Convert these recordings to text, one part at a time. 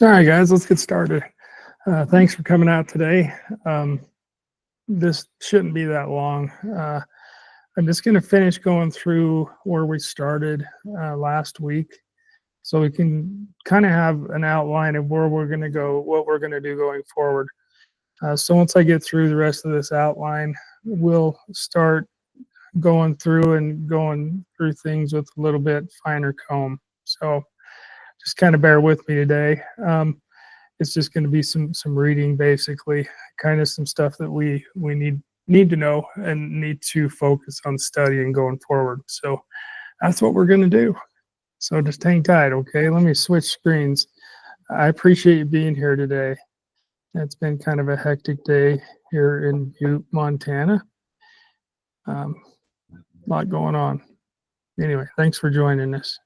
All right, guys, let's get started. Thanks for coming out today. This shouldn't be that long. I'm just going to finish going through where we started last week so we can kind of have an outline of where we're going to go, what we're going to do going forward. So once I get through the rest of this outline, we'll start going through things with a little bit finer comb. So just kind of bear with me today. It's just going to be some reading, basically, kind of some stuff that we need to know and need to focus on studying going forward. So that's what we're going to do. So just hang tight, okay? Let me switch screens. I appreciate you being here today. It's been kind of a hectic day here in Butte, Montana. A lot going on. Anyway, thanks for joining us.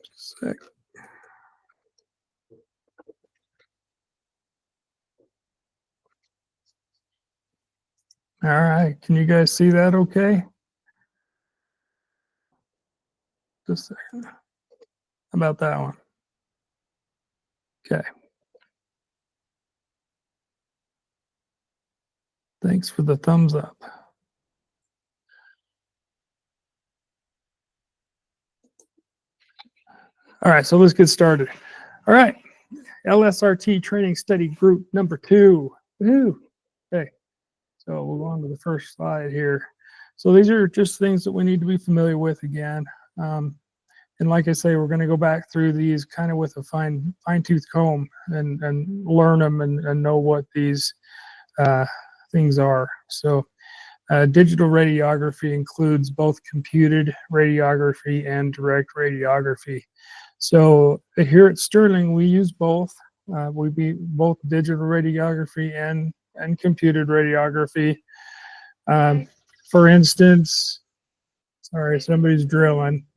Just a sec. All right, can you guys see that okay? Just a second. How about that one? Okay. Thanks for the thumbs up. All right, so let's get started. All right, LSRT training study group number 2. Woo. Okay, so we'll go on to the first slide here. So these are just things that we need to be familiar with again. And like I say, we're going to go back through these kind of with a fine-tooth comb and learn them and know what these things are. So digital radiography includes both computed radiography and direct radiography. So here at Sterling, we use both. We be both digital radiography and computed radiography. For instance, sorry, somebody's drilling.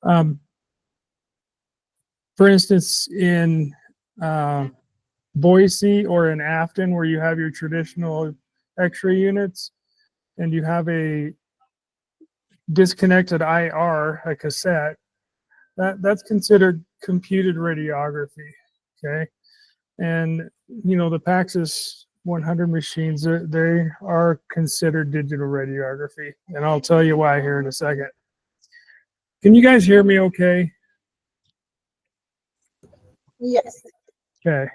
For instance, in Boise or in Afton, where you have your traditional X-ray units, and you have a disconnected IR, a cassette, that's considered computed radiography, okay? And, you know, the Paxis 100 machines, they are considered digital radiography, and I'll tell you why here in a second. Can you guys hear me okay? Yes. Okay.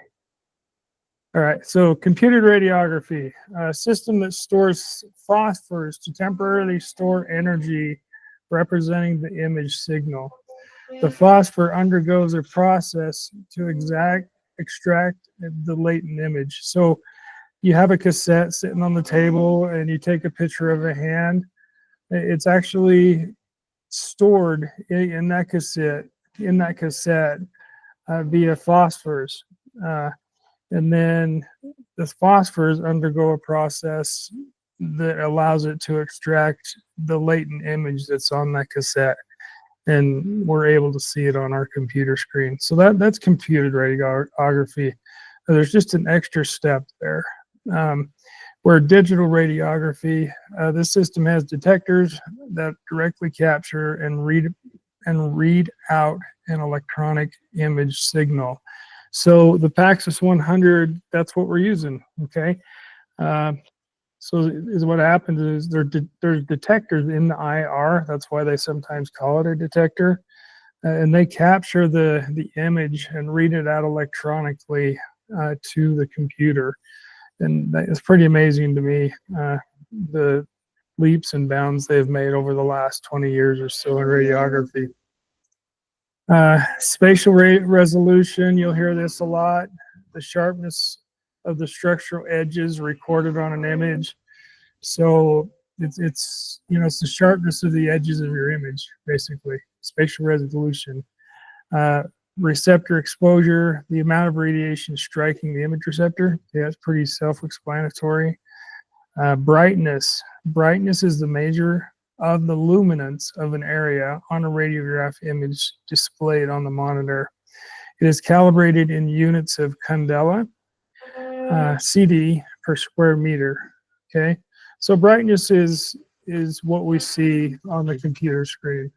All right, so computed radiography, a system that stores phosphors to temporarily store energy representing the image signal. The phosphor undergoes a process to extract the latent image. So you have a cassette sitting on the table and you take a picture of a hand. It's actually stored in that cassette via phosphors. And then the phosphors undergo a process that allows it to extract the latent image that's on that cassette. And we're able to see it on our computer screen. So that's computed radiography. There's just an extra step there. Where digital radiography, this system has detectors that directly capture and read out an electronic image signal. So the Paxis 100, that's what we're using, okay? So what happens is there's detectors in the IR. That's why they sometimes call it a detector. And they capture the image and read it out electronically to the computer. And it's pretty amazing to me, the leaps and bounds they've made over the last 20 years or so in radiography. Spatial resolution, you'll hear this a lot. The sharpness of the structural edges recorded on an image. So it's the sharpness of the edges of your image, basically. Spatial resolution. Receptor exposure, the amount of radiation striking the image receptor. Yeah, it's pretty self-explanatory. Brightness. Brightness is the measure of the luminance of an area on a radiograph image displayed on the monitor. It is calibrated in units of candela, CD per square meter. Okay, so brightness is what we see on the computer screen.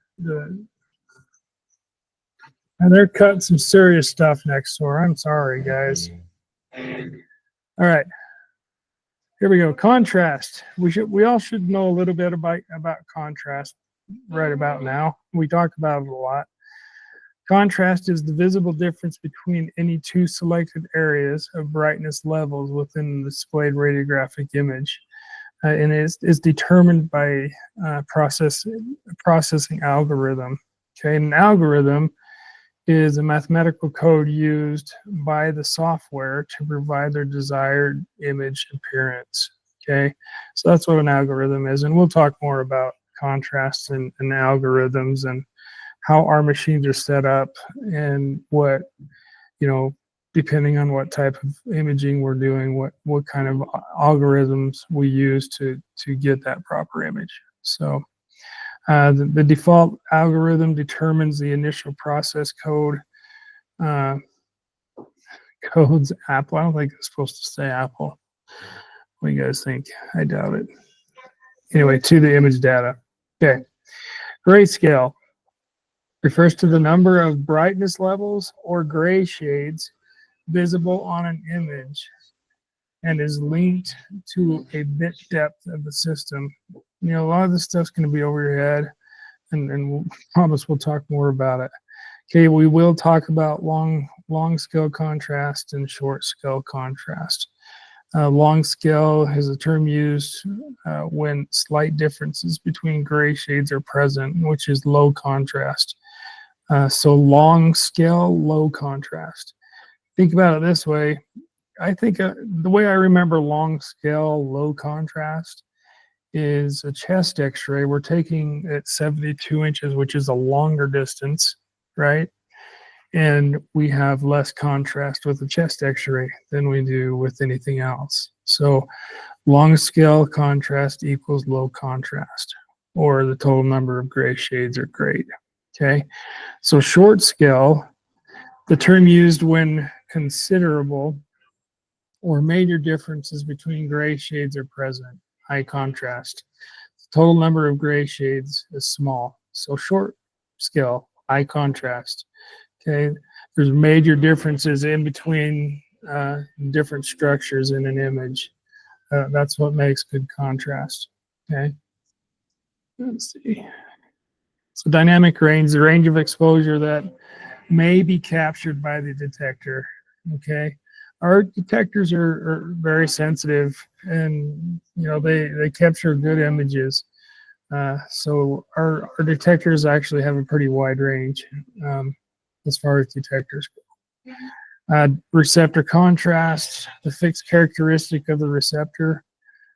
And they're cutting some serious stuff next door. I'm sorry, guys. All right, here we go. Contrast. We all should know a little bit about contrast right about now. We talk about it a lot. Contrast is the visible difference between any two selected areas of brightness levels within the displayed radiographic image, and is determined by processing algorithm. Okay, an algorithm is a mathematical code used by the software to provide their desired image appearance. Okay, so that's what an algorithm is, and we'll talk more about contrast and algorithms and how our machines are set up and what, depending on what type of imaging we're doing, what kind of algorithms we use to get that proper image. So the default algorithm determines the initial process code. Codes Apple. I don't think it's supposed to say Apple. What do you guys think? I doubt it. Anyway, to the image data. Okay. Grayscale refers to the number of brightness levels or gray shades visible on an image and is linked to a bit depth of the system. A lot of this stuff's going to be over your head, and we'll promise we'll talk more about it. Okay, we will talk about long scale contrast and short scale contrast. Long scale is a term used when slight differences between gray shades are present, which is low contrast. So long scale, low contrast. Think about it this way. I think the way I remember long scale, low contrast is a chest x-ray. We're taking at 72 inches, which is a longer distance, right? And we have less contrast with the chest x-ray than we do with anything else. So long scale contrast equals low contrast, or the total number of gray shades are great. Okay, so short scale, the term used when considerable or major differences between gray shades are present, high contrast. The total number of gray shades is small. So short scale, high contrast. Okay, there's major differences in between different structures in an image. That's what makes good contrast. Okay, let's see. So dynamic range, the range of exposure that may be captured by the detector. Okay, our detectors are very sensitive, and they capture good images. So our detectors actually have a pretty wide range as far as detectors go. Receptor contrast, the fixed characteristic of the receptor.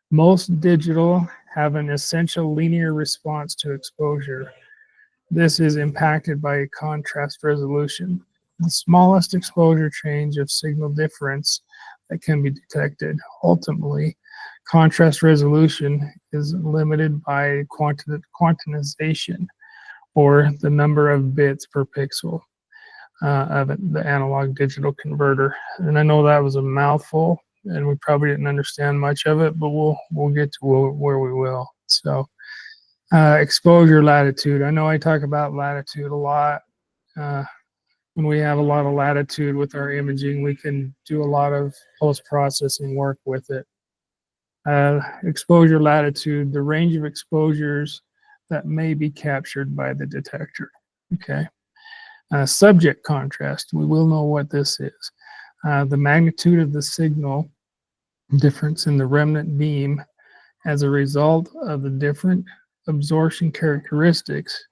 Most digital have an essential linear response to exposure. This is impacted by contrast resolution, the smallest exposure change of signal difference that can be detected. Ultimately, contrast resolution is limited by quantization, or the number of bits per pixel of the analog digital converter. And I know that was a mouthful, and we probably didn't understand much of it, but we'll get to where we will. So exposure latitude. I know I talk about latitude a lot. When we have a lot of latitude with our imaging, we can do a lot of post-processing work with it. Exposure latitude, the range of exposures that may be captured by the detector. Okay. Subject contrast, we will know what this is. The magnitude of the signal difference in the remnant beam as a result of the different absorption characteristics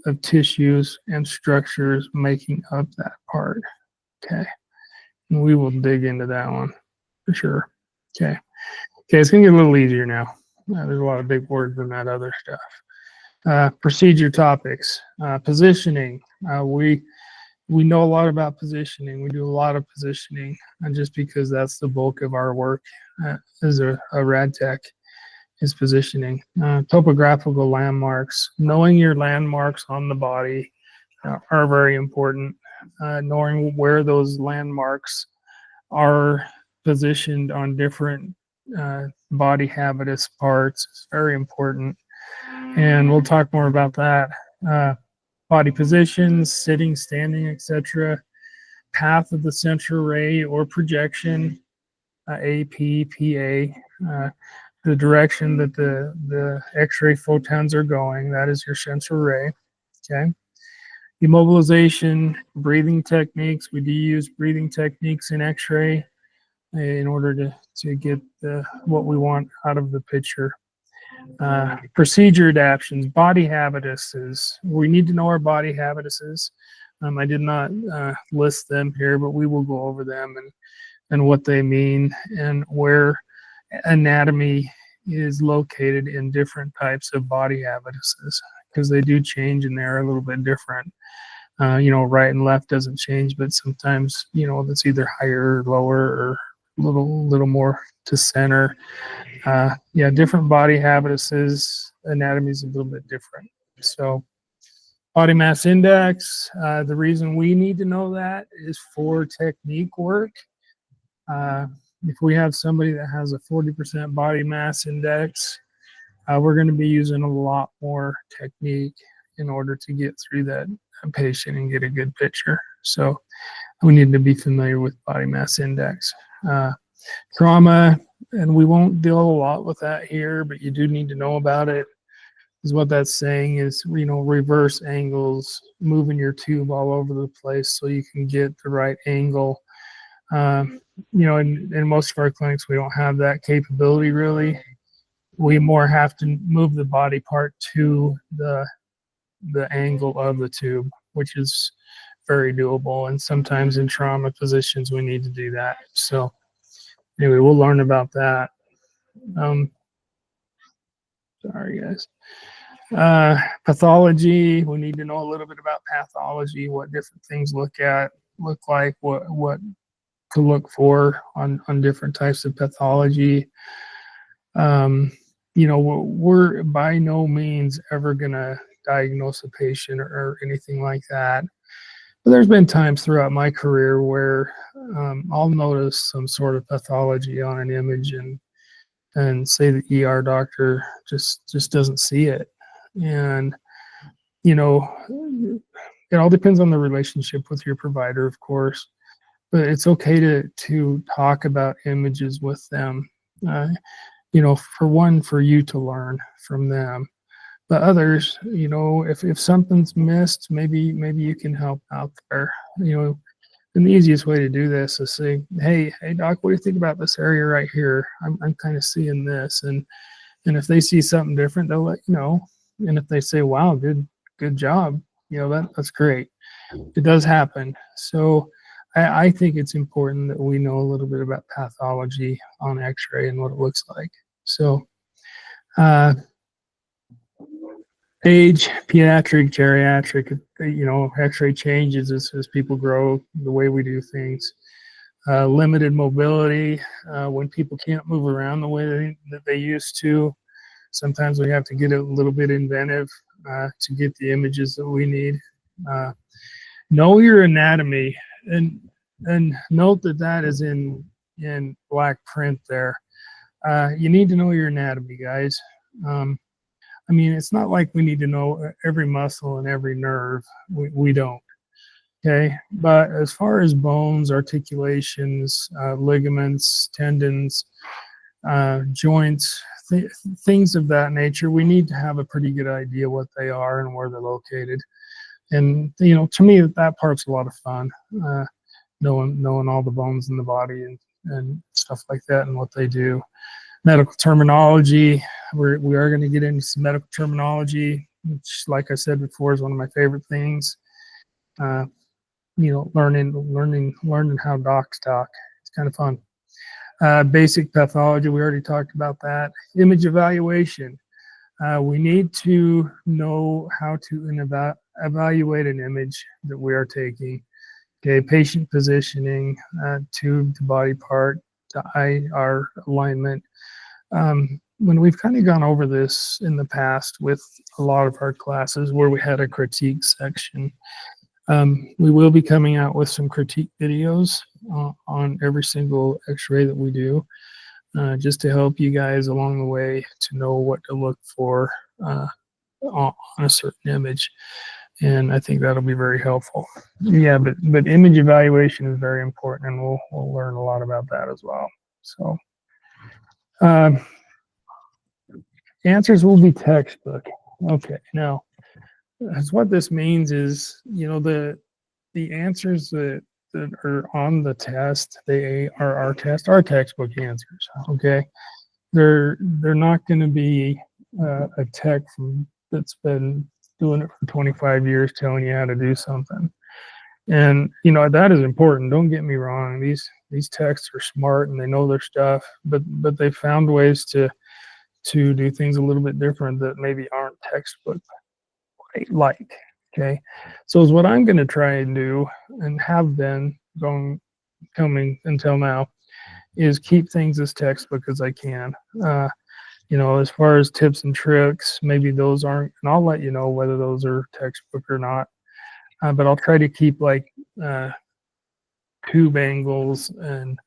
of tissues and structures making up that part. Okay, and we will dig into that one for sure. Okay, it's gonna get a little easier now. There's a lot of big words in that other stuff. Procedure topics, positioning. We know a lot about positioning. We do a lot of positioning, and just because that's the bulk of our work as a rad tech is positioning. Topographical landmarks. Knowing your landmarks on the body are very important. knowing where those landmarks are positioned on different body habitus parts is very important. And we'll talk more about that. Body positions, sitting, standing, etc. Path of the central ray or projection, AP, PA, the direction that the X-ray photons are going. That is your central ray. Okay. Immobilization, breathing techniques. We do use breathing techniques in X-ray in order to get what we want out of the picture. Procedure adaptions, body habituses. We need to know our body habituses. I did not list them here, but we will go over them and what they mean and where anatomy is located in different types of body habituses, because they do change and they're a little bit different. Right and left doesn't change, but sometimes, it's either higher or lower or little more to center. Different body habituses, anatomy is a little bit different. So body mass index, the reason we need to know that is for technique work. If we have somebody that has a 40% body mass index, we're going to be using a lot more technique in order to get through that patient and get a good picture. So we need to be familiar with body mass index. Trauma, and we won't deal a lot with that here, but you do need to know about it. Is what that's saying is, reverse angles, moving your tube all over the place so you can get the right angle. In most of our clinics, we don't have that capability really. We more have to move the body part to the angle of the tube, which is very doable. And sometimes in trauma positions, we need to do that. So anyway, we'll learn about that. Sorry, guys. Pathology, we need to know a little bit about pathology, what different things look like, what to look for on different types of pathology. We're by no means ever going to diagnose a patient or anything like that. But there's been times throughout my career where I'll notice some sort of pathology on an image and say the ER doctor just doesn't see it. And, it all depends on the relationship with your provider, of course, but it's okay to talk about images with them, for you to learn from them. But others, if something's missed, maybe you can help out there. And the easiest way to do this is say, hey doc, what do you think about this area right here? I'm kind of seeing this. And if they see something different, they'll let you know. And if they say, wow, good job, that's great. It does happen. So I think it's important that we know a little bit about pathology on X-ray and what it looks like. So age, pediatric, geriatric, X-ray changes as people grow, the way we do things. Limited mobility, when people can't move around the way that they used to. Sometimes we have to get a little bit inventive to get the images that we need. Know your anatomy, and note that is in black print there. You need to know your anatomy, guys. It's not like we need to know every muscle and every nerve. We don't. Okay, but as far as bones, articulations, ligaments, tendons, joints, things of that nature, we need to have a pretty good idea what they are and where they're located. And to me, that part's a lot of fun, knowing all the bones in the body and stuff like that and what they do. Medical terminology, we are going to get into some medical terminology, which, like I said before, is one of my favorite things. Learning how docs talk. It's kind of fun. Basic pathology, we already talked about that. Image evaluation. We need to know how to evaluate an image that we are taking. Okay, patient positioning, tube to body part, to IR alignment. When we've kind of gone over this in the past with a lot of our classes where we had a critique section, We will be coming out with some critique videos on every single x-ray that we do, just to help you guys along the way to know what to look for on a certain image. And I think that'll be very helpful. Yeah, but image evaluation is very important, and we'll learn a lot about that as well. So answers will be textbook. Okay, now that's what this means is, the answers that are on the test, they are our textbook answers. Okay, they're not going to be a tech that's been doing it for 25 years telling you how to do something. And that is important. Don't get me wrong. These techs are smart and they know their stuff, but they found ways to do things a little bit different that maybe aren't textbook like. Okay, so is what I'm going to try and do, and have been coming until now, is keep things as textbook as I can. As far as tips and tricks, maybe those aren't, and I'll let you know whether those are textbook or not. But I'll try to keep like tube angles and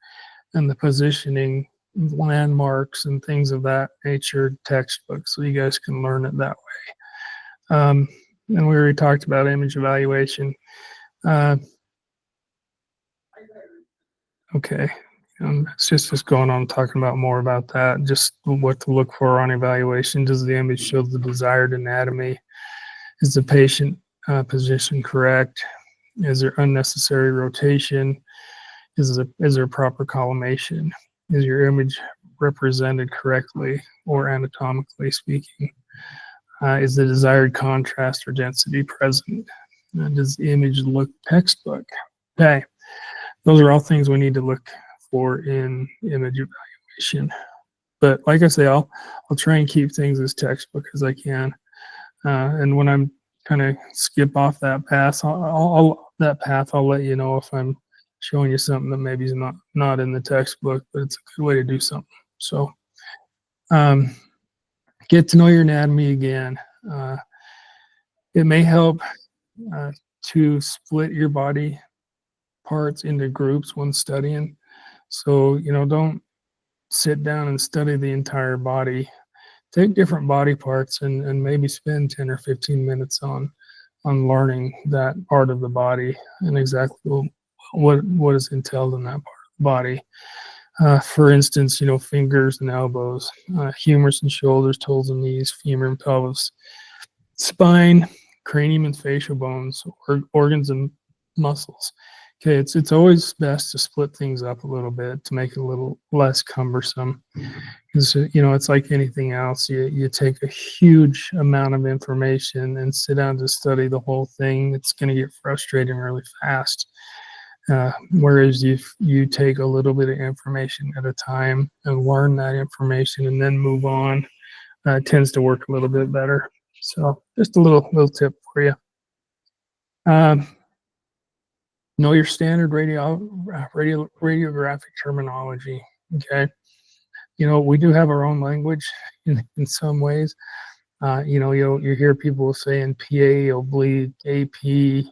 the positioning landmarks and things of that nature textbook, so you guys can learn it that way. And we already talked about image evaluation. Okay. It's just going on talking about more about that, just what to look for on evaluation. Does the image show the desired anatomy? Is the patient position correct? Is there unnecessary rotation? Is there proper collimation? Is your image represented correctly or anatomically speaking? Is the desired contrast or density present? Does the image look textbook? Okay, those are all things we need to look for in image evaluation. But like I say, I'll try and keep things as textbook as I can. And when I'm kind of skip off that path, I'll let you know if I'm showing you something that maybe is not in the textbook, but it's a good way to do something. So get to know your anatomy again. It may help to split your body parts into groups when studying. So, don't sit down and study the entire body. Take different body parts and maybe spend 10 or 15 minutes on learning that part of the body and exactly what is entailed in that part of the body. For instance, fingers and elbows, humerus and shoulders, toes and knees, femur and pelvis, spine, cranium and facial bones, organs and muscles. Okay, it's always best to split things up a little bit to make it a little less cumbersome. Because it's like anything else. You take a huge amount of information and sit down to study the whole thing. It's going to get frustrating really fast. Whereas if you take a little bit of information at a time and learn that information and then move on, it tends to work a little bit better. So just a little tip for you. Know your standard radiographic terminology. Okay, we do have our own language in some ways. You hear people saying PA, oblique, AP,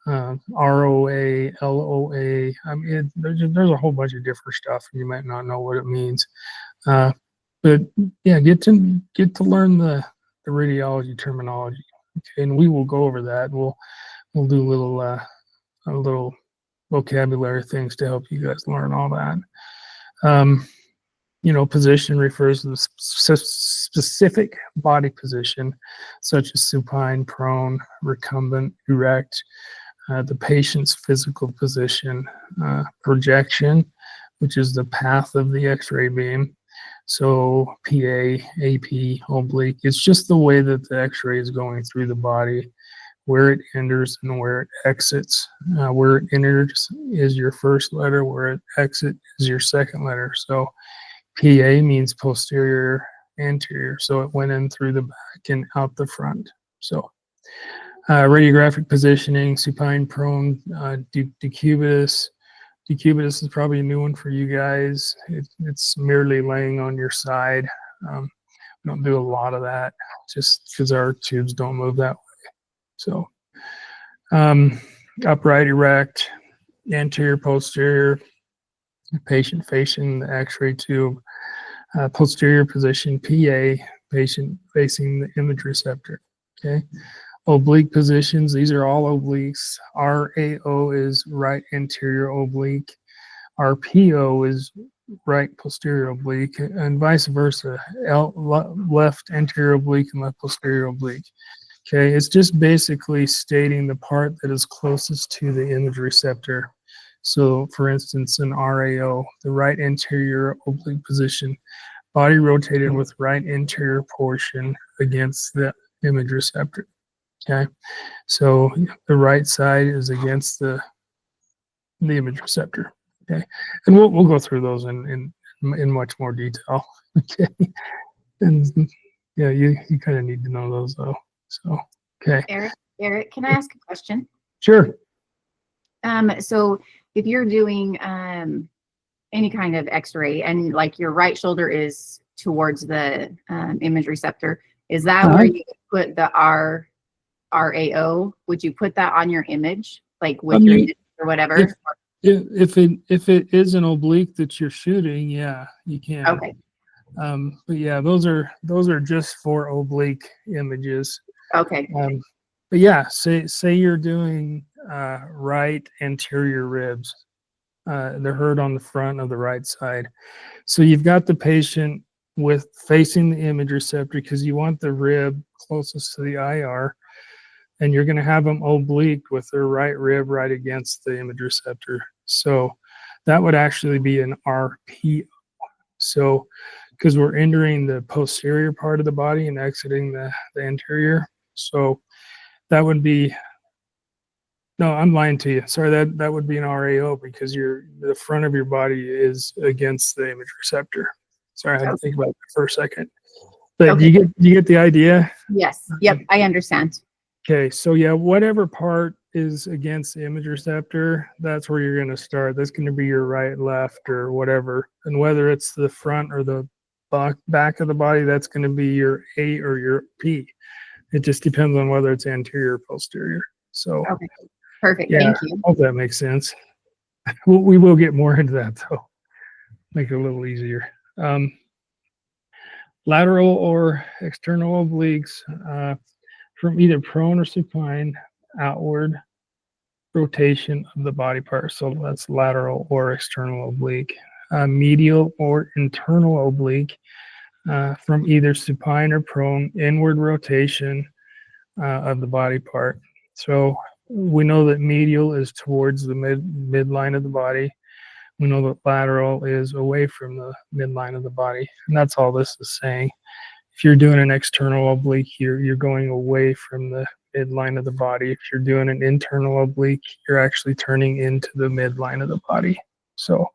ROA, LOA. I mean, there's a whole bunch of different stuff, and you might not know what it means. But yeah, get to learn the radiology terminology. Okay, and we will go over that. We'll do little vocabulary things to help you guys learn all that. Position refers to the specific body position, such as supine, prone, recumbent, erect, the patient's physical position, projection, which is the path of the X-ray beam. So PA, AP, oblique, it's just the way that the X-ray is going through the body, where it enters and where it exits. Where it enters is your first letter, where it exits is your second letter. So PA means posterior anterior, so it went in through the back and out the front. So radiographic positioning, supine, prone, decubitus. Decubitus is probably a new one for you guys. It's merely laying on your side. We don't do a lot of that just because our tubes don't move that way. So upright, erect, anterior, posterior, patient facing the X-ray tube, posterior position, PA, patient facing the image receptor. Okay. Oblique positions, these are all obliques. RAO is right anterior oblique. RPO is right posterior oblique, and vice versa. Left anterior oblique and left posterior oblique. Okay, it's just basically stating the part that is closest to the image receptor. So, for instance, an RAO, the right anterior oblique position, body rotated with right anterior portion against the image receptor. Okay, so the right side is against the image receptor. Okay, and we'll go through those in much more detail. Okay, and yeah, you kind of need to know those though. So okay, Eric, can I ask a question? Sure. So if you're doing any kind of X-ray and like your right shoulder is towards the image receptor, is that where you put the RAO? Would you put that on your image, like with your or whatever? If it is an oblique that you're shooting, yeah, you can. Okay. But yeah, those are just for oblique images. Okay. But yeah, say you're doing right anterior ribs. They're heard on the front of the right side. So you've got the patient with facing the image receptor because you want the rib closest to the IR, and you're going to have them oblique with their right rib right against the image receptor. So that would actually be an RPO. So because we're entering the posterior part of the body and exiting the anterior. So that would be, no, I'm lying to you. Sorry, that would be an RAO because the front of your body is against the image receptor. Sorry, I had to think about it for a second. But do you get the idea? Yes. Yep, I understand. Okay, so yeah, whatever part is against the image receptor, that's where you're going to start. That's going to be your right, left, or whatever. And whether it's the front or the back of the body, that's going to be your A or your P. It just depends on whether it's anterior or posterior. So, okay, perfect. Yeah, thank you. I hope that makes sense. We will get more into that though. Make it a little easier. Lateral or external obliques. From either prone or supine, outward rotation of the body part. So that's lateral or external oblique. Medial or internal oblique, from either supine or prone, inward rotation of the body part. So we know that medial is towards the midline of the body. We know that lateral is away from the midline of the body. And that's all this is saying. If you're doing an external oblique, you're going away from the midline of the body. If you're doing an internal oblique, you're actually turning into the midline of the body. So,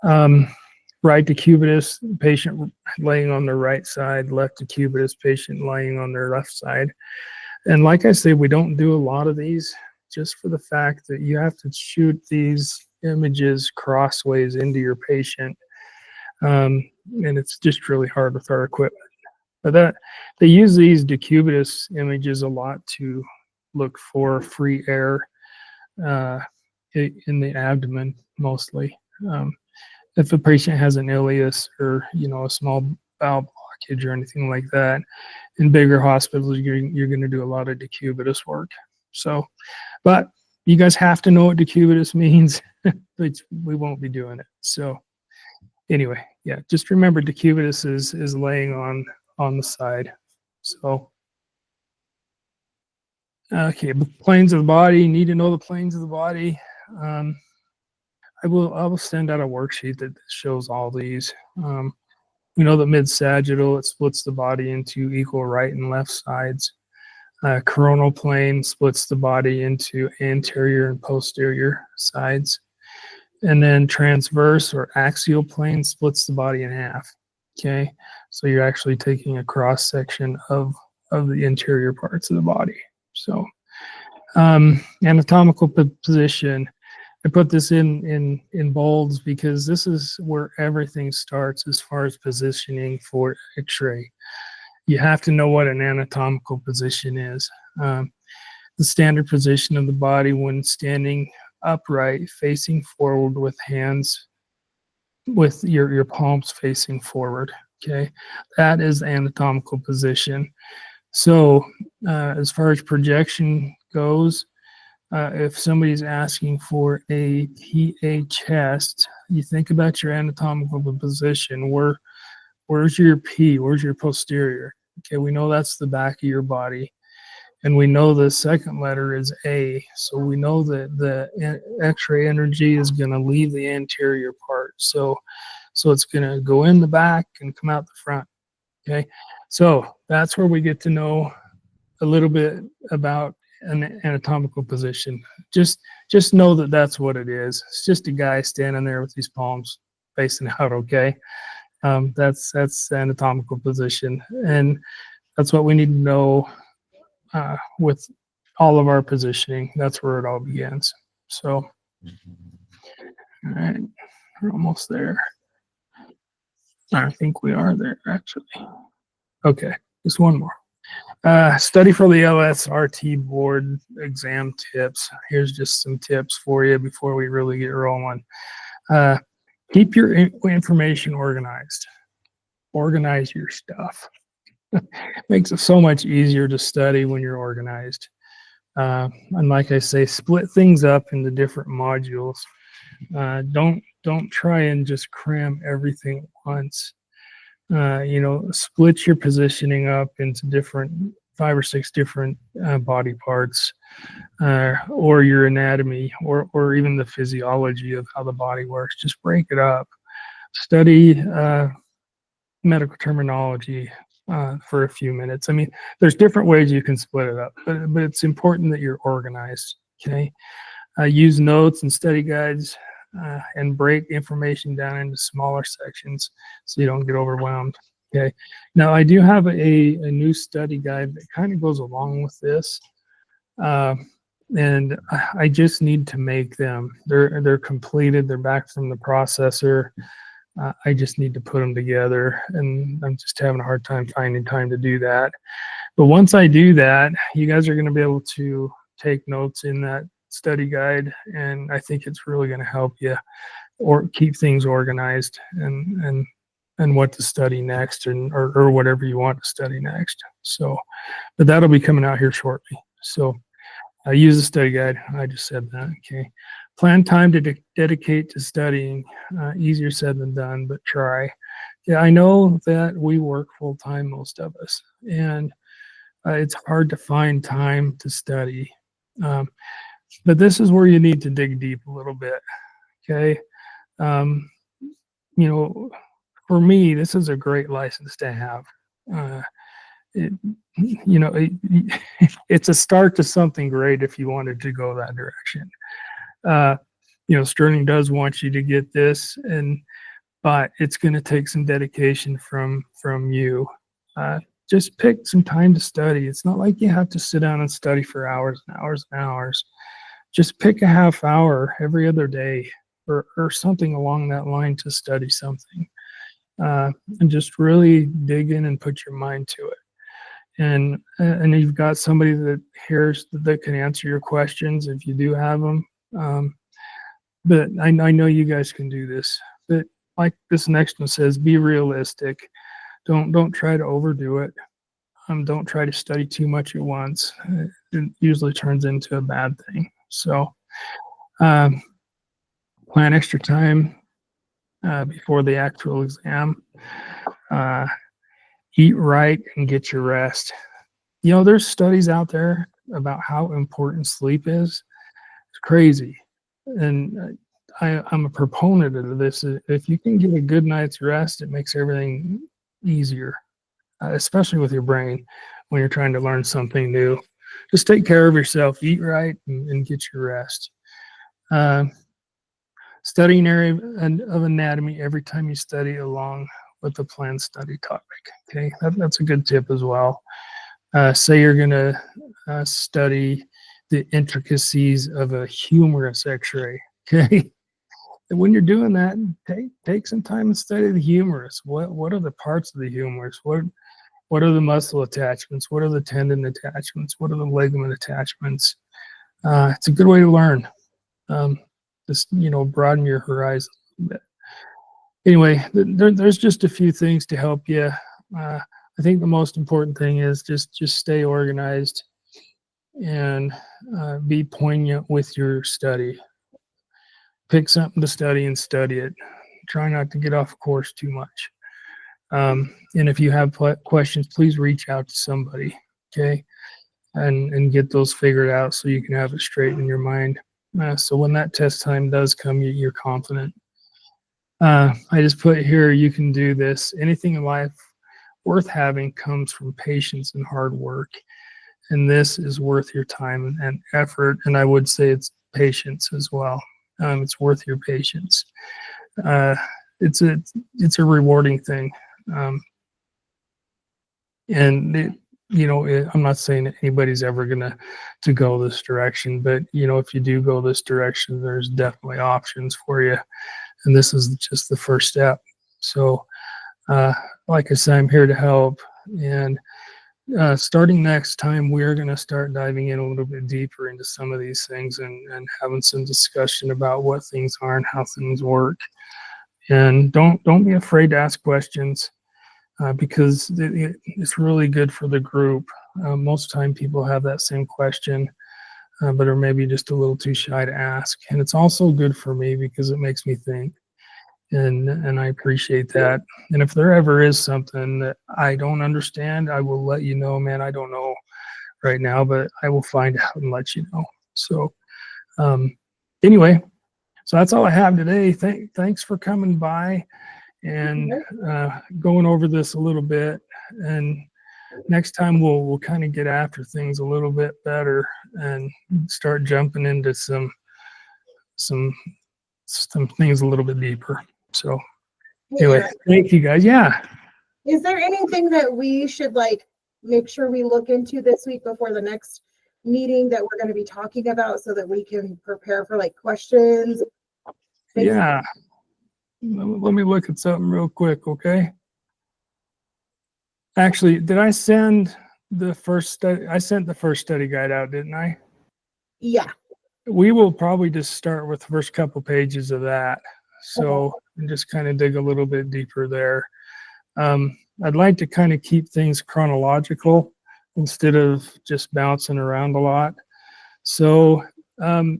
right decubitus, patient laying on their right side, left decubitus, patient laying on their left side. And like I said, we don't do a lot of these just for the fact that you have to shoot these images crossways into your patient. And it's just really hard with our equipment. But they use these decubitus images a lot to look for free air in the abdomen, mostly. If a patient has an ileus or a small bowel blockage or anything like that, in bigger hospitals, you're going to do a lot of decubitus work. So, but you guys have to know what decubitus means. We won't be doing it. So, anyway, yeah, just remember decubitus is laying on the side. So, okay, planes of the body. Need to know the planes of the body. I will send out a worksheet that shows all these. We know that mid-sagittal, it splits the body into equal right and left sides. Coronal plane splits the body into anterior and posterior sides. And then transverse or axial plane splits the body in half. Okay, so you're actually taking a cross section of the interior parts of the body. So, anatomical position. I put this in bolds because this is where everything starts as far as positioning for X-ray. You have to know what an anatomical position is. the standard position of the body when standing upright, facing forward with hands, with your palms facing forward. Okay, that is the anatomical position. So as far as projection goes, if somebody's asking for a PA chest, you think about your anatomical position. Where's your P? Where's your posterior? Okay, we know that's the back of your body. And we know the second letter is A. So we know that the X-ray energy is going to leave the anterior part. So it's going to go in the back and come out the front. Okay, so that's where we get to know a little bit about an anatomical position. Just know that that's what it is. It's just a guy standing there with these palms facing out. Okay, that's the anatomical position, and that's what we need to know with all of our positioning. That's where it all begins. So, all right, we're almost there. I think we are there actually. Okay, just one more. Study for the LSRT board exam tips. Here's just some tips for you before we really get rolling. Keep your information organized. Organize your stuff. Makes it so much easier to study when you're organized. And like I say, split things up into different modules. Don't try and just cram everything at once. Split your positioning up into 5 or 6 different body parts, or your anatomy, or even the physiology of how the body works. Just break it up. Study medical terminology for a few minutes. I mean, there's different ways you can split it up, but it's important that you're organized. Okay, use notes and study guides, and break information down into smaller sections so you don't get overwhelmed. Okay, now I do have a new study guide that kind of goes along with this, and I just need to make them. They're completed. They're back from the processor. I just need to put them together, and I'm just having a hard time finding time to do that. But once I do that, you guys are going to be able to take notes in that study guide, and I think it's really going to help you or keep things organized and what to study next, or whatever you want to study next. So, but that'll be coming out here shortly. So use the study guide. I just said that. Okay. Plan time to dedicate to studying. Easier said than done, but try. Yeah, I know that we work full time, most of us, and it's hard to find time to study. But this is where you need to dig deep a little bit. Okay. For me, this is a great license to have. It's a start to something great if you wanted to go that direction. Sterling does want you to get this, but it's going to take some dedication from you. Just pick some time to study. It's not like you have to sit down and study for hours and hours and hours. Just pick a half hour every other day, or something along that line to study something, and just really dig in and put your mind to it. And you've got somebody that can answer your questions if you do have them. But I know you guys can do this. But like this next one says, be realistic. Don't try to overdo it. Don't try to study too much at once. It usually turns into a bad thing. So plan extra time before the actual exam. Eat right and get your rest. There's studies out there about how important sleep is. It's crazy. And I'm a proponent of this. If you can get a good night's rest, it makes everything easier, especially with your brain when you're trying to learn something new. Just take care of yourself, eat right, and get your rest. Study an area of anatomy every time you study along with the planned study topic. Okay, that's a good tip as well. Say you're going to study the intricacies of a humerus X-ray. Okay, and when you're doing that, take some time and study the humerus. What are the parts of the humerus? What are the muscle attachments? What are the tendon attachments? What are the ligament attachments? It's a good way to learn. Just, broaden your horizon a bit. Anyway, there's just a few things to help you. I think the most important thing is just stay organized and be poignant with your study. Pick something to study and study it. Try not to get off course too much. And if you have questions, please reach out to somebody, okay? And get those figured out so you can have it straight in your mind. So when that test time does come, you're confident. I just put here, you can do this. Anything in life worth having comes from patience and hard work. And this is worth your time and effort. And I would say it's patience as well. It's worth your patience. It's a rewarding thing. I'm not saying that anybody's ever to go this direction, but if you do go this direction, there's definitely options for you, and this is just the first step. So, like I said, I'm here to help, and starting next time, we're going to start diving in a little bit deeper into some of these things and having some discussion about what things are and how things work. And don't be afraid to ask questions. Because it's really good for the group. Most time people have that same question, but are maybe just a little too shy to ask. And it's also good for me because it makes me think, and I appreciate that. And if there ever is something that I don't understand, I will let you know, man. I don't know right now, but I will find out and let you know. So anyway, so that's all I have today. Thanks for coming by and going over this a little bit, and next time we'll kind of get after things a little bit better and start jumping into some things a little bit deeper. So anyway, thank you guys. Yeah, is there anything that we should make sure we look into this week before the next meeting that we're going to be talking about so that we can prepare for questions? Yeah. Let me look at something real quick, okay? Actually, did I send the first study? I sent the first study guide out, didn't I? Yeah. We will probably just start with the first couple pages of that. So and just kind of dig a little bit deeper there. I'd like to kind of keep things chronological instead of just bouncing around a lot. So how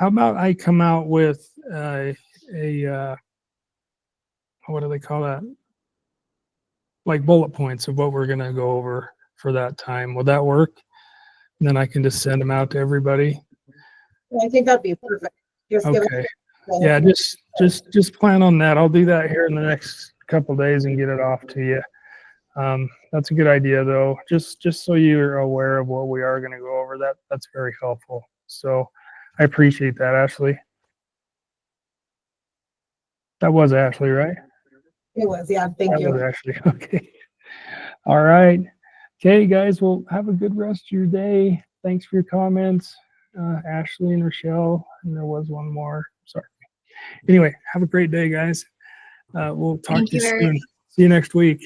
about I come out with what do they call that? Like bullet points of what we're going to go over for that time. Will that work? And then I can just send them out to everybody. I think that'd be perfect. Okay. Yeah, just plan on that. I'll do that here in the next couple of days and get it off to you. That's a good idea, though. Just so you're aware of what we are going to go over. That's very helpful. So I appreciate that, Ashley. That was Ashley, right? It was, yeah. Thank you. That was Ashley. Okay. All right. Okay, guys. Well, have a good rest of your day. Thanks for your comments, Ashley and Rochelle. And there was one more. Sorry. Anyway, have a great day, guys. We'll talk to you soon. See you next week.